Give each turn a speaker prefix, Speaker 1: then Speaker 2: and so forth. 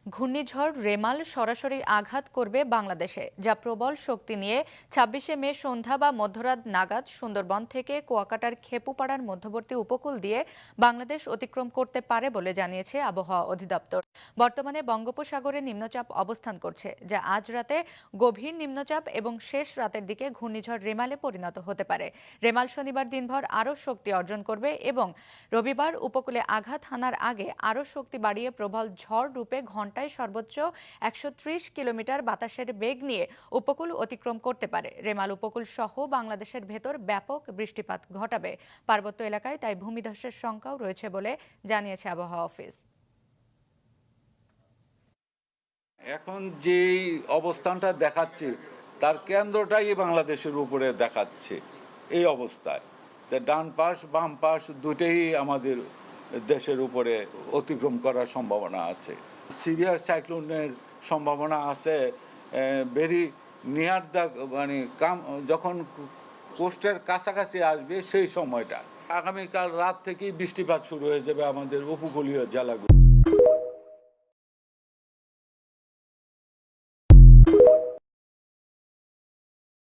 Speaker 1: ঘূর্ণিঝড় রেমাল সরাসরি আঘাত করবে বাংলাদেশে, যা প্রবল শক্তি নিয়ে ২৬শে মে সন্ধ্যা বা মধ্যরাত নাগাদ সুন্দরবন থেকে কুয়াকাটার খেপুপাড়ার মধ্যবর্তী উপকূল দিয়ে বাংলাদেশ অতিক্রম করতে পারে বলে জানিয়েছে আবহাওয়া অধিদপ্তর। বর্তমানে বঙ্গোপসাগরে নিম্নচাপ অবস্থান করছে, যা আজ রাতে গভীর নিম্নচাপ এবং শেষ রাতের দিকে ঘূর্ণিঝড় রেমালে পরিণত হতে পারে। রেমাল শনিবার দিনভর আরও শক্তি অর্জন করবে এবং রবিবার উপকূলে আঘাত হানার আগে আরও শক্তি বাড়িয়ে প্রবল ঝড় রূপে ঘণ্টায় সর্বোচ্চ ১৩০ কিলোমিটার বাতাসের বেগ নিয়ে উপকূল অতিক্রম করতে পারে। রেমাল উপকূল সহ বাংলাদেশের ভেতর ব্যাপক বৃষ্টিপাত ঘটাবে। পার্বত্য এলাকায় তাই ভূমিধসের শঙ্কাও রয়েছে বলে জানিয়েছে আবহাওয়া অফিস।
Speaker 2: এখন যেই অবস্থানটা দেখাচ্ছে তার কেন্দ্রটাই বাংলাদেশের উপরে দেখাচ্ছে এই অবস্থায়। ডান পাশ বাম পাশ দুটেই আমাদের দেশের উপরে অতিক্রম করার সম্ভাবনা আছে। সিভিয়ার সাইক্লোনের সম্ভাবনা আছে ভেরি নিয়ার দ্য যখন কোস্টের কাছাকাছি আসবে সেই সময়টা। আগামীকাল রাত থেকেই বৃষ্টিপাত শুরু হয়ে যাবে আমাদের উপকূলীয় জেলাগুলো।